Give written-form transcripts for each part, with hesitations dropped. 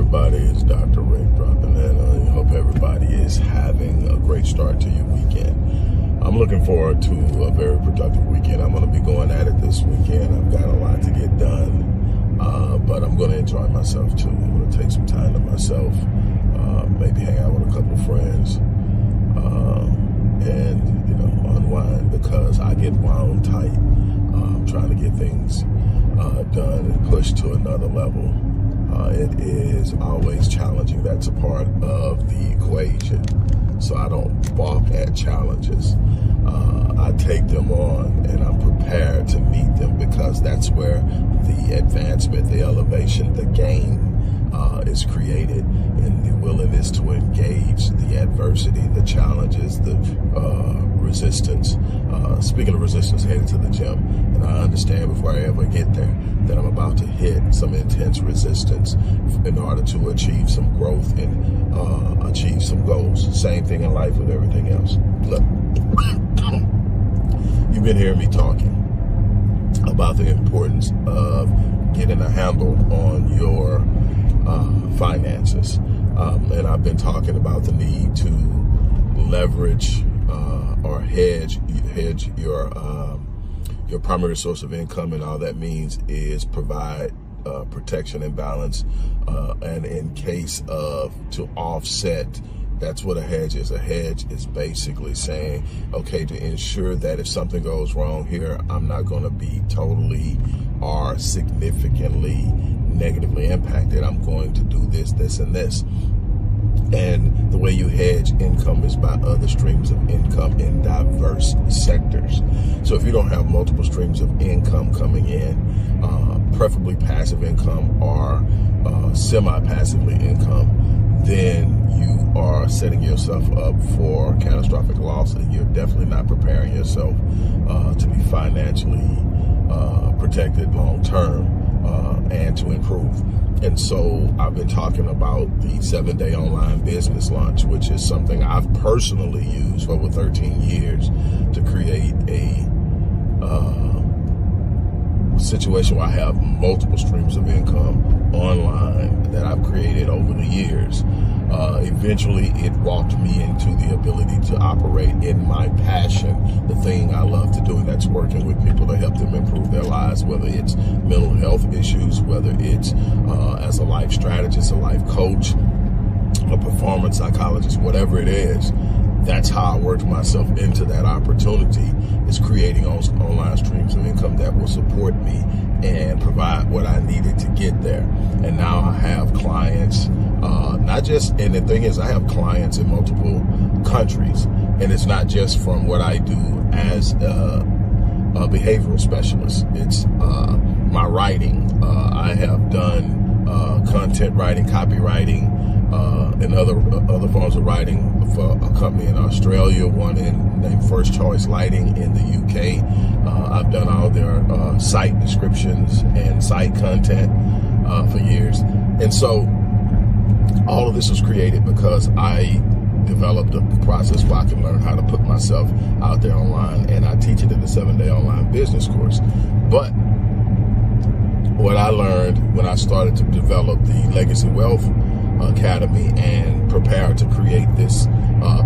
everybody? It's Dr. Rick dropping in. I hope everybody is having a great start to your weekend. I'm looking forward to a very productive weekend. I'm going to be going at it this weekend. I've got a lot to get done, but I'm going to enjoy myself too. I'm going to take some time to myself, maybe hang out with a couple of friends, and unwind, because I get wound tight trying to get things done and pushed to another level. It is always challenging. That's a part of the equation. So I don't balk at challenges. I take them on and I'm prepared to meet them, because that's where the advancement, the elevation, the gain is created, and the willingness to engage the adversity, the challenges, the resistance. Speaking of resistance, headed to the gym, and I understand before I ever get there that I'm about to hit some intense resistance in order to achieve some growth and achieve some goals. Same thing in life with everything else. Look, you've been hearing me talking about the importance of getting a handle on your finances, and I've been talking about the need to leverage or hedge your primary source of income, and all that means is provide protection and balance, and in case of to offset. That's what a hedge is. A hedge is basically saying, okay, to ensure that if something goes wrong here, I'm not going to be totally or significantly negatively impacted. I'm going to do this, this, and this. And the way you hedge income is by other streams of income in diverse sectors. So if you don't have multiple streams of income coming in, preferably passive income or semi-passively income, then you are setting yourself up for catastrophic loss, and you're definitely not preparing yourself to be financially protected long term and to improve. And so I've been talking about the 7-day online business launch, which is something I've personally used for over 13 years to create a situation where I have multiple streams of income online that I've created over the years. Eventually, it walked me into the ability to operate in my passion, the thing I love to do, and that's working with people to help them improve their lives, whether it's mental health issues, whether it's as a life strategist, a life coach, a performance psychologist, whatever it is. That's how I worked myself into that opportunity, is creating online streams of income that will support me and provide what I needed to get there. And now I have clients, and the thing is, I have clients in multiple countries, and it's not just from what I do as a behavioral specialist. It's my writing. I have done content writing, copywriting, and other forms of writing for a company in Australia, one named First Choice Lighting in the UK. I've done all their site descriptions and site content for years. And so all of this was created because I developed a process where I can learn how to put myself out there online, and I teach it in the 7-day online business course. But what I learned when I started to develop the Legacy Wealth Academy and prepare to create this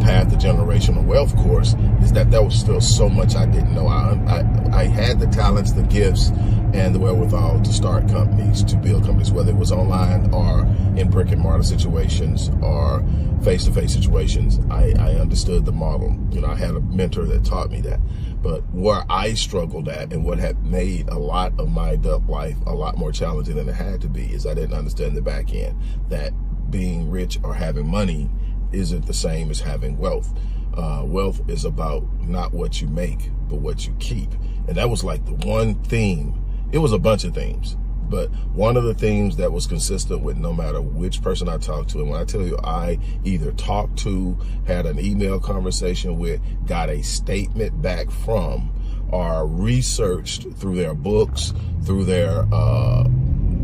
Path to Generational Wealth course is that there was still so much I didn't know. I had the talents, the gifts, and the wherewithal to start companies, to build companies, whether it was online or in brick and mortar situations or face-to-face situations. I understood the model. I had a mentor that taught me that. But where I struggled at, and what had made a lot of my adult life a lot more challenging than it had to be, is I didn't understand the back end, that being rich or having money isn't the same as having wealth. Wealth is about not what you make, but what you keep. And that was like the one theme. It was a bunch of themes, but one of the themes that was consistent with no matter which person I talked to, and when I tell you I either talked to, had an email conversation with, got a statement back from, or researched through their books, through their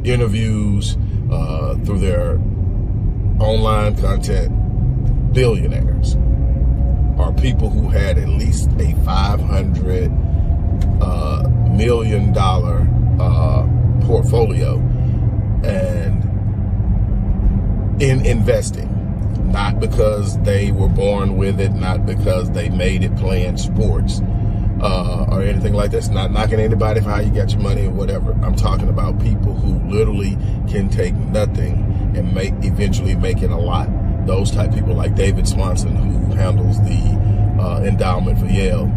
interviews, through their online content, billionaires are people who had at least a $500 million portfolio and in investing. Not because they were born with it, not because they made it playing sports or anything like this. Not knocking anybody for how you got your money or whatever. I'm talking about people who literally can take nothing and eventually make it a lot. Those type people like David Swanson, who handles the endowment for Yale.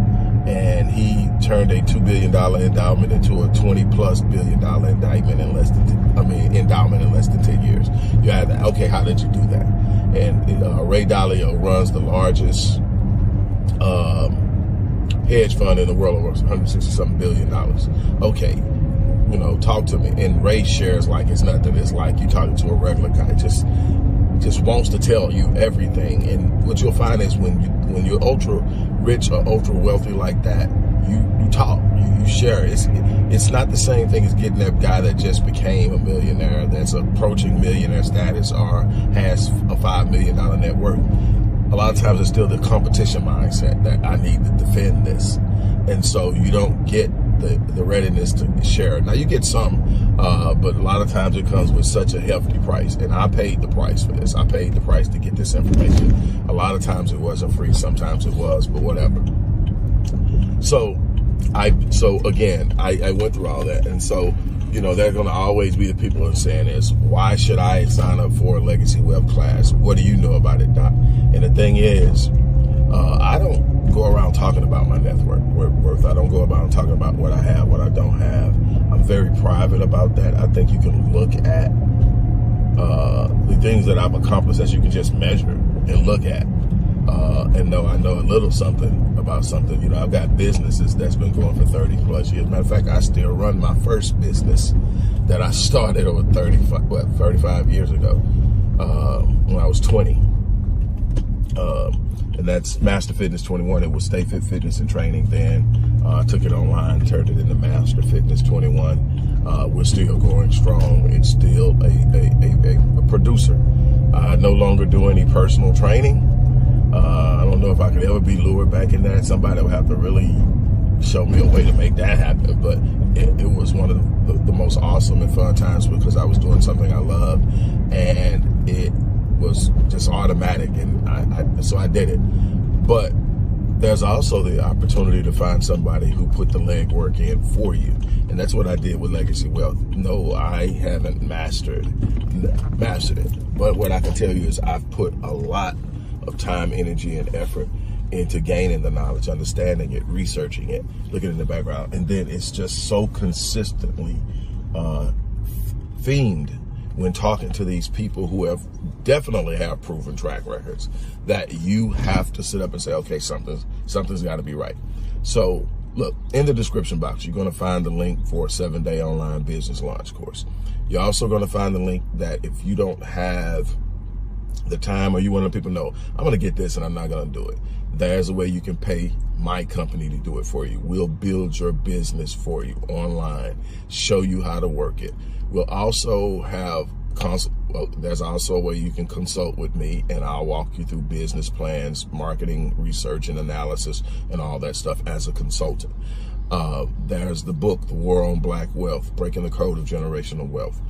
And he turned a $2 billion endowment into a $20+ billion endowment in less than 10 years. You had that. Okay, how did you do that? And Ray Dalio runs the largest hedge fund in the world, over $160-something billion. Okay, you know, talk to me. And Ray shares like it's nothing. It's like you talking to a regular guy, just wants to tell you everything. And what you'll find is when you're ultra rich or ultra wealthy like that, you talk, you share. It's not the same thing as getting that guy that just became a millionaire, that's approaching millionaire status, or has a $5 million net worth. A lot of times it's still the competition mindset that I need to defend this, and so you don't get the readiness to share. Now you get some, but a lot of times it comes with such a hefty price, and I paid the price for this. I paid the price to get this information. A lot of times it wasn't free, sometimes it was, but whatever. So again, I went through all that, and so, you know, they're going to always be the people who are saying is, why should I sign up for a Legacy Wealth class? What do you know about it, Doc? And the thing is, I don't go around talking about my net worth. I don't go around talking about what I have, what I don't have. I'm very private about that. I think you can look at the things that I've accomplished that you can just measure and look at. And know I know a little something about something. You know, I've got businesses that's been going for 30+ years. Matter of fact, I still run my first business that I started over 35 years ago, when I was 20. And that's Master Fitness 21. It was Stay Fit Fitness and Training then. I took it online, turned it into Master Fitness 21. We're still going strong. It's still a producer. I no longer do any personal training. I don't know if I could ever be lured back in that. Somebody would have to really show me a way to make that happen. But it was one of the most awesome and fun times, because I was doing something I loved, and it was just automatic, and so I did it. But there's also the opportunity to find somebody who put the legwork in for you, and that's what I did with Legacy Wealth. No, I haven't mastered it, but what I can tell you is I've put a lot of time, energy, and effort into gaining the knowledge, understanding it, researching it, looking in the background, and then it's just so consistently themed when talking to these people who definitely have proven track records, that you have to sit up and say, okay, something's got to be right. So look, in the description box, you're going to find the link for a 7-day online business launch course. You're also going to find the link that if you don't have the time, or you want to let people know, I'm going to get this and I'm not going to do it, there's a way you can pay my company to do it for you. We'll build your business for you online, show you how to work it. We'll also have there's also a way you can consult with me, and I'll walk you through business plans, marketing, research, and analysis, and all that stuff as a consultant. There's the book, The War on Black Wealth, Breaking the Code of Generational Wealth.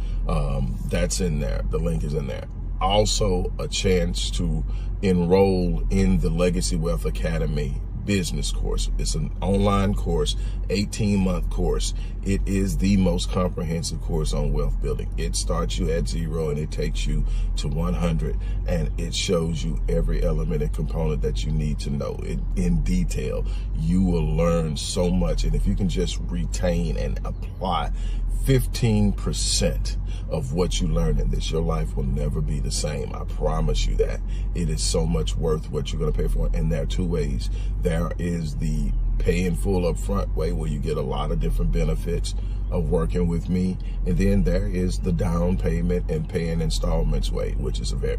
That's in there. The link is in there. Also, a chance to enroll in the Legacy Wealth Academy business course. It's an online course, 18-month course. It is the most comprehensive course on wealth building. It starts you at 0 and it takes you to 100, and it shows you every element and component that you need to know in detail. You will learn so much, and if you can just retain and apply 15% of what you learn in this, your life will never be the same. I promise you that. It is so much worth what you're going to pay for. And there are two ways. There is the pay in full upfront way, where you get a lot of different benefits of working with me. And then there is the down payment and paying installments way, which is very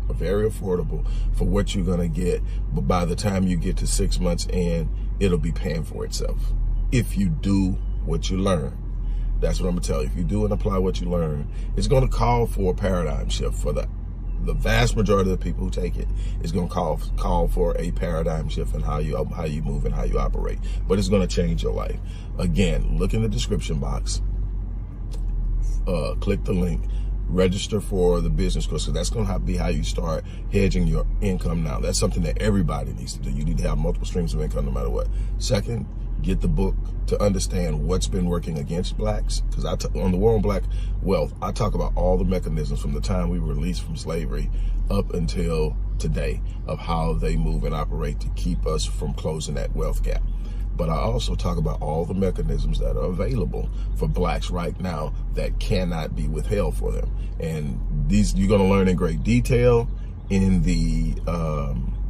affordable for what you're going to get. But by the time you get to 6 months in, it'll be paying for itself if you do what you learn. That's what I'm gonna tell you. If you do and apply what you learn, it's gonna call for a paradigm shift for the vast majority of the people who take it. It's gonna call for a paradigm shift in how you move and how you operate. But it's gonna change your life. Again, look in the description box. Click the link. register for the business course, because that's going to be how you start hedging your income now. That's something that everybody needs to do. You need to have multiple streams of income no matter what. Second, get the book to understand what's been working against blacks, because on the War on Black Wealth, I talk about all the mechanisms from the time we were released from slavery up until today of how they move and operate to keep us from closing that wealth gap. But I also talk about all the mechanisms that are available for blacks right now that cannot be withheld for them. And these you're going to learn in great detail in the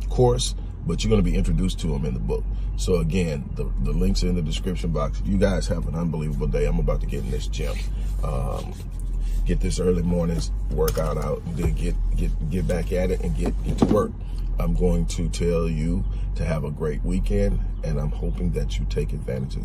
course, but you're going to be introduced to them in the book. So again, the links are in the description box. You guys have an unbelievable day. I'm about to get in this gym. Get this early morning's workout out, and then get back at it and get to work. I'm going to tell you to have a great weekend, and I'm hoping that you take advantage of